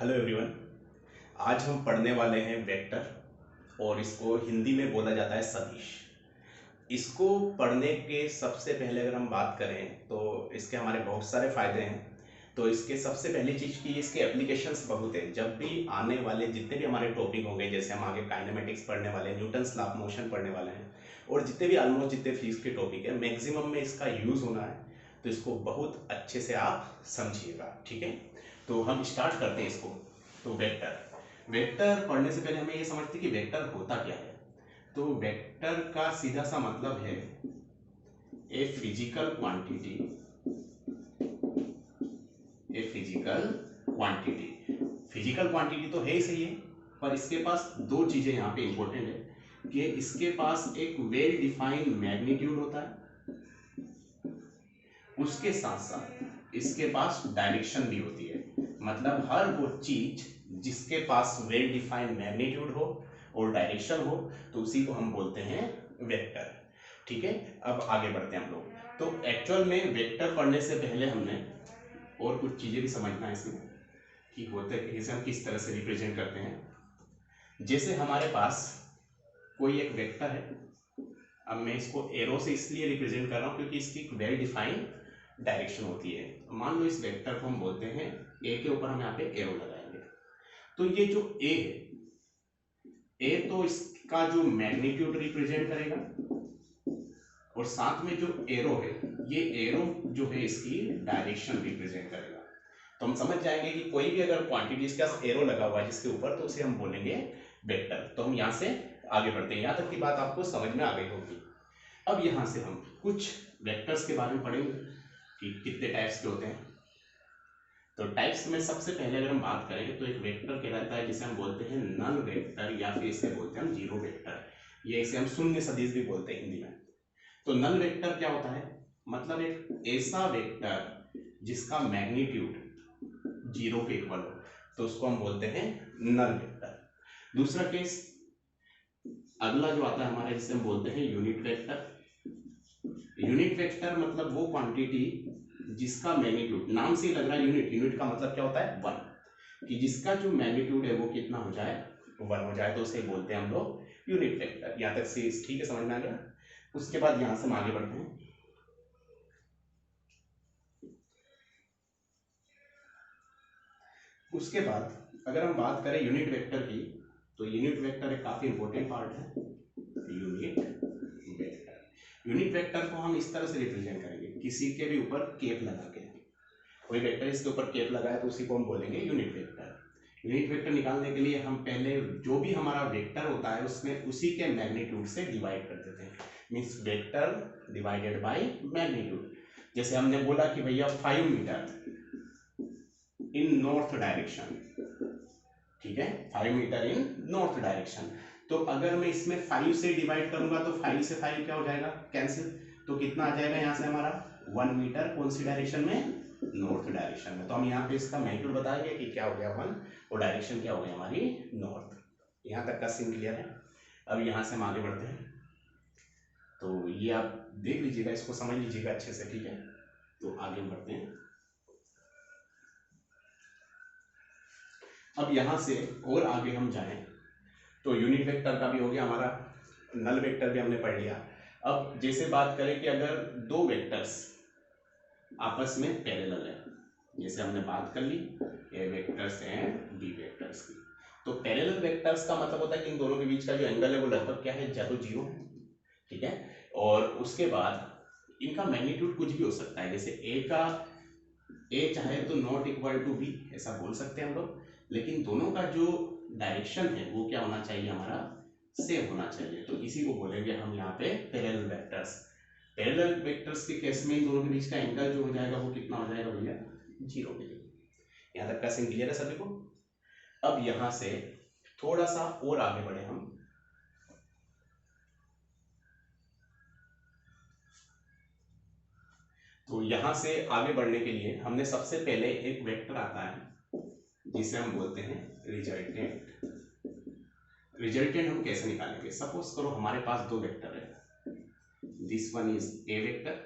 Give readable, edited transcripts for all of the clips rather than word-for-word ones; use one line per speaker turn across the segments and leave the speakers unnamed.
Hello everyone. आज हम पढ़ने वाले हैं वेक्टर और इसको हिंदी में बोला जाता है सदिश। इसको पढ़ने के सबसे पहले अगर हम बात करें तो इसके हमारे बहुत सारे फायदे हैं। तो इसके सबसे पहली चीज़ की इसके एप्लीकेशंस बहुत है। जब भी आने वाले जितने भी हमारे टॉपिक होंगे, जैसे हम आगे काइनेमेटिक्स पढ़ने वाले हैं, न्यूटन्स लॉ ऑफ मोशन पढ़ने वाले हैं, और जितने भी ऑलमोस्ट जितने फिजिक्स के टॉपिक है मैक्सिमम में इसका यूज़ होना है। तो इसको बहुत अच्छे से आप समझिएगा, ठीक है। तो हम स्टार्ट करते हैं इसको। तो वेक्टर वेक्टर पढ़ने से पहले हमें ये समझते हैं कि वेक्टर होता क्या है। तो वेक्टर का सीधा सा मतलब है a physical quantity. Physical quantity तो है ही सही है, पर इसके पास दो चीजें यहाँ पे इंपॉर्टेंट है कि इसके पास एक वेल डिफाइंड मैग्नीट्यूड होता है, उसके साथ साथ इसके पास डायरेक्शन भी होती है। मतलब हर वो चीज जिसके पास वेल डिफाइंड मैग्नीट्यूड हो और डायरेक्शन हो तो उसी को हम बोलते हैं वेक्टर, ठीक है। अब आगे बढ़ते हैं हम लोग। तो एक्चुअल में वेक्टर पढ़ने से पहले हमने और कुछ चीजें भी समझना है इसमें कि होता है कि इसे हम किस तरह से रिप्रेजेंट करते हैं। जैसे हमारे पास कोई एक वेक्टर है, अब मैं इसको एरो से इसलिए रिप्रेजेंट कर रहा हूं क्योंकि इसकी एक वेल डिफाइंड डायरेक्शन होती है। मान लो इस वेक्टर को हम बोलते हैं ए, के ऊपर हम यहाँ पे एरो लगाएंगे। तो ये जो ए है, ए तो इसका जो मैग्नीट्यूड रिप्रेजेंट करेगा और साथ में जो एरो है, ये एरो जो है इसकी डायरेक्शन रिप्रेजेंट करेगा। तो हम समझ जाएंगे कि कोई भी अगर क्वांटिटी इसके पास एरो लगा हुआ है जिसके ऊपर, तो उसे हम बोलेंगे वेक्टर। तो हम यहाँ से आगे बढ़ते हैं, यहाँ तक की बात आपको समझ में आ गई होगी। अब यहाँ से हम कुछ वेक्टर्स के बारे में पढ़ेंगे कि कितने टाइप्स के होते हैं। तो टाइप्स में सबसे पहले अगर हम बात करें तो एक वेक्टर कहलाता है जिसे हम बोलते हैं नल वेक्टर, या फिर इसे बोलते हैं हम जीरो वेक्टर, ये इसे हम शून्य सदिश भी बोलते हैं हिंदी में। तो नल वेक्टर क्या होता है? मतलब एक ऐसा वेक्टर जिसका मैग्नीट्यूड जीरो के इक्वल हो, तो उसको हम बोलते हैं नल वेक्टर। दूसरा केस अगला जो आता है हमारे, जिसे हम बोलते हैं यूनिट वेक्टर। यूनिट वेक्टर मतलब वो क्वांटिटी जिसका मैग्नीट्यूड, नाम से ही लग रहा है यूनिट, यूनिट का मतलब क्या होता है? वन, कि जिसका जो मैग्नीट्यूड है वो कितना हो जाए? वन हो जाए, तो उसे बोलते हैं हम लोग यूनिट वेक्टर। यहाँ तक से ठीक है, समझ में आ गया। उसके बाद यहाँ से हम आगे बढ़ते हैं। उसके बाद अगर हम बात करें यूनिट वेक्टर की, तो यूनिट वेक्टर एक काफी इंपॉर्टेंट पार्ट है। यूनिट वेक्टर को हम इस तरह से रिप्रेजेंट करेंगे, किसी के भी ऊपर केप लगा के। कोई वेक्टर इसके ऊपर केप लगा है तो उसी को हम बोलेंगे यूनिट वेक्टर। यूनिट वेक्टर निकालने के लिए हम पहले जो भी हमारा वेक्टर होता है उसमें उसी के मैग्नीट्यूड से डिवाइड कर देते हैं। Means vector divided by magnitude. जैसे हमने बोला कि भैया 5 मीटर इन नॉर्थ डायरेक्शन, ठीक है, 5 मीटर इन नॉर्थ डायरेक्शन। तो अगर मैं इसमें 5 से डिवाइड करूंगा तो 5 से 5 क्या हो जाएगा? कैंसिल। तो कितना आ जाएगा यहाँ से हमारा? 1 मीटर। कौन सी डायरेक्शन में? नॉर्थ डायरेक्शन में। तो हम यहाँ पे इसका मैग्नीट्यूड बताएंगे कि क्या हो गया 1, और डायरेक्शन क्या हो गई हमारी? नॉर्थ। यहाँ तक का सीन क्लियर है। अब यहाँ से हम आगे बढ़ते हैं। तो ये आप देख लीजिएगा, इसको समझ लीजिएगा अच्छे से, ठीक है। तो आगे बढ़ते हैं। अब यहाँ से और आगे हम जाएं तो यूनिट वेक्टर का भी हो गया हमारा, नल वेक्टर भी हमने पढ़ लिया। अब जैसे बात करें कि अगर दो वेक्टर्स आपस में पैरेलल है, जैसे हमने बात कर ली ए वेक्टर्स एंड बी वेक्टर्स की, तो पैरेलल वेक्टर्स का मतलब होता है कि इन दोनों के बीच का जो एंगल है वो लगभग क्या है? या तो जीरो है, ठीक है। और उसके बाद इनका मैग्नीट्यूड कुछ भी हो सकता है। जैसे ए चाहे तो नॉट इक्वल टू बी, ऐसा बोल सकते हैं हम लोग, लेकिन दोनों का जो डायरेक्शन है वो क्या होना चाहिए? हमारा सेम होना चाहिए। तो इसी को बोलेंगे हम यहाँ पे पैरेलल वेक्टर्स। पैरेलल वेक्टर्स के केस में इन दोनों के बीच का एंगल जो हो जाएगा वो कितना हो जाएगा भैया? Zero degree. यहाँ तक का सीन क्लियर है सभी को। अब यहाँ से थोड़ा सा और आगे बढ़े हम। तो यहाँ से आगे बढ़ने के लिए हमने सबसे पहले एक वेक्टर आता है जिसे हम बोलते हैं रिजल्टेंट। रिजल्टेंट हम कैसे निकालेंगे? सपोज करो हमारे पास दो वेक्टर है, this one is A vector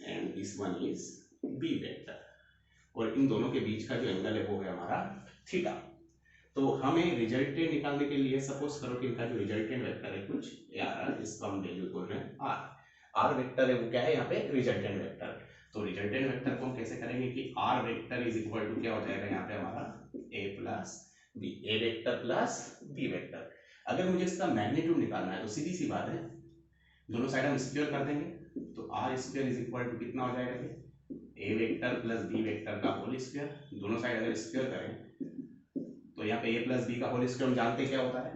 and this one is B vector. और इन दोनों के बीच का जो एंगल है वो है हमारा थीटा। तो हमें रिजल्टेंट निकालने के लिए सपोज करो कि इनका जो रिजल्टेंट वेक्टर है कुछ आर, इसका हम वैल्यू बोल रहे हैं आर। आर वेक्टर है वो क्या है यहाँ पे रिजल्टेंट वेक्टर। तो रिजल्टेंट वेक्टर को हम कैसे करेंगे कि R vector is equal to क्या हो जाएगा यहाँ पे हमारा A plus B, A vector plus B vector. अगर मुझे इसका मैग्नीट्यूड निकालना है तो सीधी सी बात है, दोनों साइड हम स्क्वायर कर देंगे तो R square is equal to कितना हो जाएगा, A vector plus B vector का होल स्क्वायर। दोनों साइड अगर स्क्वायर करें तो यहाँ पे ए प्लस बी का होल स्क्वायर हम जानते क्या होता है,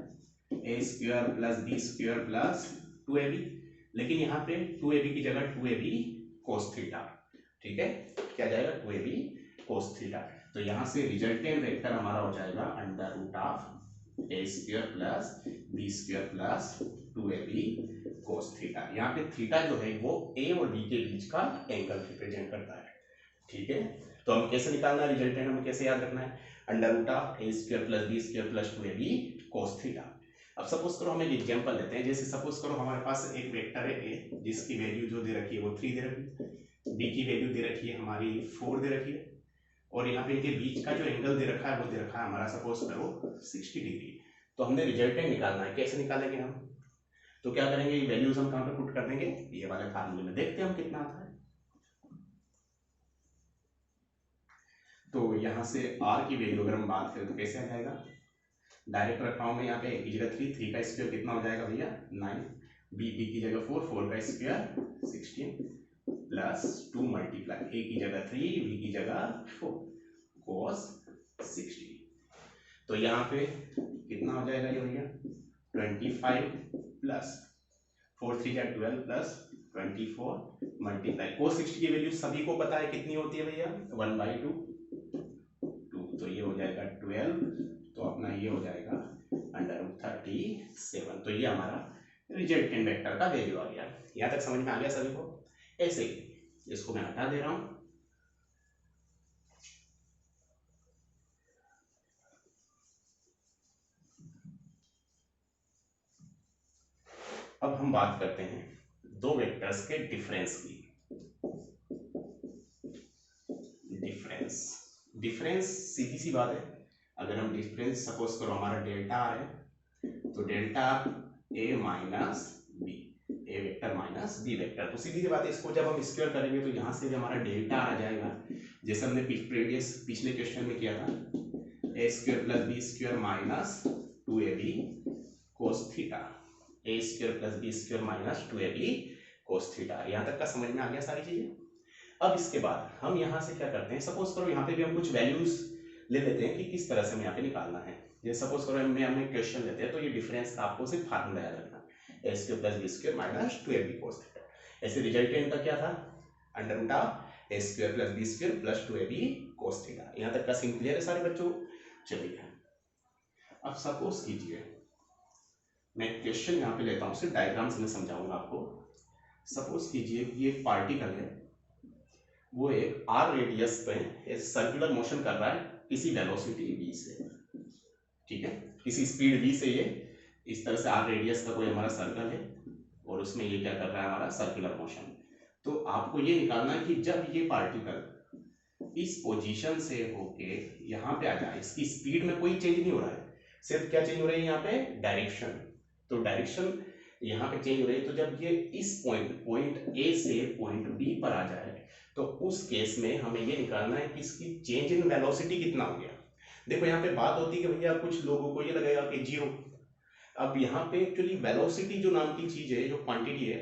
A square plus B square plus 2ab। लेकिन यहाँ पे 2ab की जगह 2ab cos थीटा, ठीक है, क्या जाएगा 2ab cos थीटा। तो यहाँ से रिजल्टेंट वेक्टर हमारा हो जाएगा under root of A square plus B square plus 2ab cos theta. यहाँ पे थीटा जो है वो ए और बी के बीच का एंगल रिप्रेजेंट करता है, ठीक है। तो हम कैसे निकालना है रिजल्टेंट, हमें कैसे याद रखना है, under root of A square plus B square plus 2ab cos theta. अब सपोज करो हम एक एग्जांपल लेते हैं, जैसे सपोज करो हमारे पास एक वेक्टर है ए जिसकी वैल्यू जो दे रखी है वो 3 दे रखी है, बी की वैल्यू दे रखी है हमारी 4 दे रखी है, और यहाँ पे इनके बीच का जो एंगल दे रखा है वो दे रखा है हमारा सपोज करो 60 डिग्री। तो हमने रिजल्टेंट निकालना है, कैसे निकालेंगे हम, तो क्या करेंगे, ये वैल्यूज हम कहाँ पे पुट कर देंगे, ये वाले फार्मूले में, देखते हैं हम कितना आता है। तो यहाँ से r की वैल्यू अगर हम बात करें तो कैसे आ जाएगा, डायरेक्ट रखा हूं मैं यहाँ पे, की जगह 3, 3 का स्क्वायर कितना हो जाएगा भैया 9, b की जगह 4, 4 का स्क्वायर 16 प्लस 2 मल्टीप्लाई a की जगह 3, b की जगह 4 cos 60। तो यहाँ पे कितना हो जाएगा ये भैया 25 प्लस 4 3 जा 12 प्लस 24 मल्टीप्लाई cos 60 की वैल्यू सभी को पता है कितनी होती है भैया 1/2, तो ये हो जाएगा 12, तो अपना ये हो जाएगा अंडर रूट 37। तो ये हमारा रिजल्टेंट वेक्टर का वैल्यू आ गया। यहाँ तक समझ में आ गया सभी को। ऐसे ही इसको मैं हटा दे रहा हूं। अब हम बात करते हैं दो वेक्टर्स के डिफरेंस की। डिफरेंस सीधी सी बात है, अगर हम डिफरेंस सपोज करो हमारा डेल्टा आर है तो delta A minus B, A vector minus B vector, तो सीधी सी बात है इसको जब हम स्क्वायर करेंगे तो यहाँ से भी हमारा डेल्टा आ जाएगा, जैसे हमने पिछले क्वेश्चन में किया था, A square plus B square minus 2ab cos theta, A square plus B square minus 2ab cos theta. यहाँ तक का समझ में आ गया सारी चीजें। अब इसके बाद हम यहाँ से क्या करते हैं, सपोज करो यहाँ पे भी हम कुछ वैल्यूज ले लेते हैं कि किस तरह से हमें यहाँ पे निकालना है। जैसे सपोज करो हमें क्वेश्चन लेते हैं तो ये डिफरेंस का आपको सिर्फ फार्मूला याद रखना, A square plus B square minus 2ab cos theta. ऐसे रिजल्टेंट का क्या था, under root of A square plus B square plus 2ab cos theta. यहाँ तक का सीन क्लियर है सारे बच्चों। चलिए अब सपोज कीजिए मैं क्वेश्चन यहाँ पे लेता हूँ, सिर्फ डायग्राम से मैं समझाऊंगा आपको। सपोज कीजिए ये पार्टिकल है, वो एक आर रेडियस पे सर्कुलर मोशन कर रहा है किसी वेलोसिटी v से, ठीक है, किसी स्पीड v से ये इस तरह से आर रेडियस का कोई हमारा सर्कल है और उसमें ये क्या कर रहा है हमारा सर्कुलर मोशन। तो आपको ये निकालना है कि जब ये पार्टिकल इस पोजीशन से होके यहाँ पे आ जाए, इसकी स्पीड में कोई चेंज नहीं हो रहा है, सिर्फ क्या चेंज हो रही है यहाँ पे डायरेक्शन। तो डायरेक्शन यहाँ पे चेंज हो रही है, तो जब ये इस पॉइंट ए से पॉइंट बी पर आ जाए तो उस केस में हमें ये निकालना है कि इसकी चेंज इन वेलोसिटी कितना हो गया। देखो यहाँ पे बात होती है कि भैया कुछ लोगों को ये लगेगा कि 0। अब यहाँ पे एक्चुअली वेलोसिटी जो नाम की चीज है, जो क्वांटिटी है,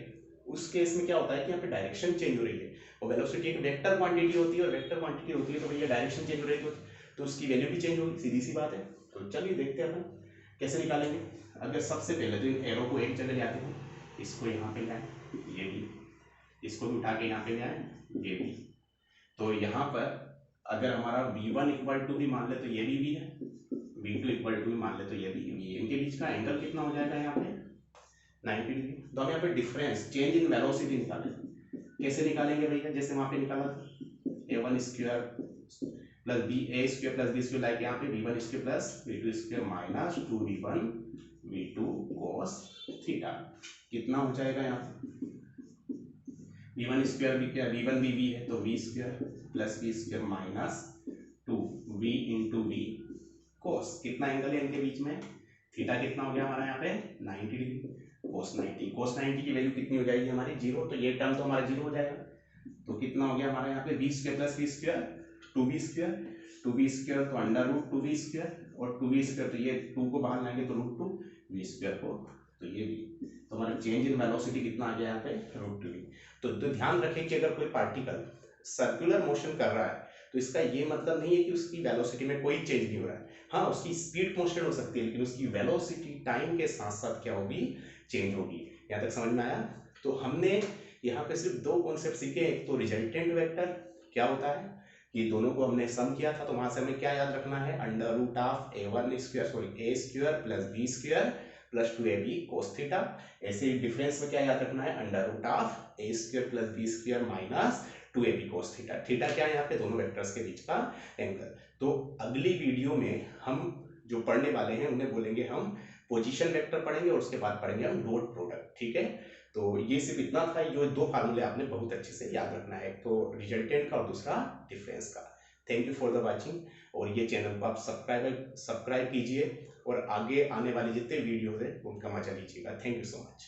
उस केस में क्या होता है कि यहाँ पे डायरेक्शन चेंज हो रही है, और वेलोसिटी एक वेक्टर क्वांटिटी होती है, और वेक्टर क्वांटिटी होती है तो भैया डायरेक्शन चेंज हो रही है तो उसकी वैल्यू भी चेंज होगी, सीधी सी बात है। तो चलिए देखते हैं अपन कैसे निकालेंगे। अगर सबसे पहले तो इन एरो को एक जगह ले आते हैं, इसको यहाँ पे लाए, ये भी, इसको भी उठा के यहाँ पे ले आए, ये भी। तो यहाँ पर अगर हमारा v1 इक्वल टू भी मान ले तो ये भी v है, v2 इक्वल टू भी मान ले तो ये भी v है, इनके बीच का एंगल कितना हो जाएगा यहाँ पे 90 डिग्री। तो हम यहाँ पे डिफरेंस चेंज इन वेलोसिटी निकालें, कैसे निकालेंगे भैया, जैसे वहां पे निकाला था a1 square plus b a square plus b square, like यहाँ पे v1 square plus v2 square minus 2v1 v2 cos theta, कितना हो जाएगा यहाँ पे v1 स्क्वायर भी क्या v1 भी v है तो v square plus b square minus v into V cos, कितना एंगल है इनके बीच में, थीटा कितना हो गया हमारा यहाँ पे 90 डिग्री, कोस 90 की वैल्यू कितनी हो जाएगी हमारी 0, तो ये टर्म तो हमारा 0 हो जाएगा। तो कितना हो गया हमारा यहाँ पे B square plus B square, 2b square तो अंडर रूट 2b स्क्वायर, और 2b स्क्वायर तो ये 2 को बाहर लाएंगे तो रूट 2 v स्क्वायर को, तो ये भी, तो हमारा चेंज इन वेलोसिटी कितना आ गया यहाँ पे रूट 2v। तो ध्यान रखें कि अगर कोई पार्टिकल सर्कुलर मोशन कर रहा है तो इसका ये मतलब नहीं है कि उसकी वेलोसिटी में कोई चेंज नहीं हो रहा है। हाँ, उसकी स्पीड कांस्टेंट हो सकती है, लेकिन उसकी वेलोसिटी टाइम के साथ साथ क्या होगी, चेंज होगी। यहाँ तक समझ में आया? तो हमने यहाँ पे सिर्फ दो कॉन्सेप्ट सीखे, एक तो रिजल्टेंट वेक्टर क्या होता है, ये दोनों को हमने सम किया था, तो वहां से हमें क्या याद रखना है, under root of a1 square A square plus b square plus 2ab cos theta. ऐसे डिफरेंस में क्या याद रखना है, under root of a square plus b square minus 2ab cos theta. Theta क्या है यहाँ पे, दोनों वेक्टर्स के बीच का एंगल। तो अगली वीडियो में हम जो पढ़ने वाले हैं उन्हें बोलेंगे हम पोजीशन वेक्टर पढ़ेंगे, और उसके बाद पढ़ेंगे हम डॉट प्रोडक्ट। ठीक है, तो ये सिर्फ इतना था, जो दो फार्मूले आपने बहुत अच्छे से याद रखना है, एक तो रिजल्टेंट का और दूसरा डिफरेंस का। Thank you for the watching, और ये चैनल को आप सब्सक्राइब कीजिए और आगे आने वाले जितने वीडियोज है उनका मजा लीजिएगा। Thank you so much.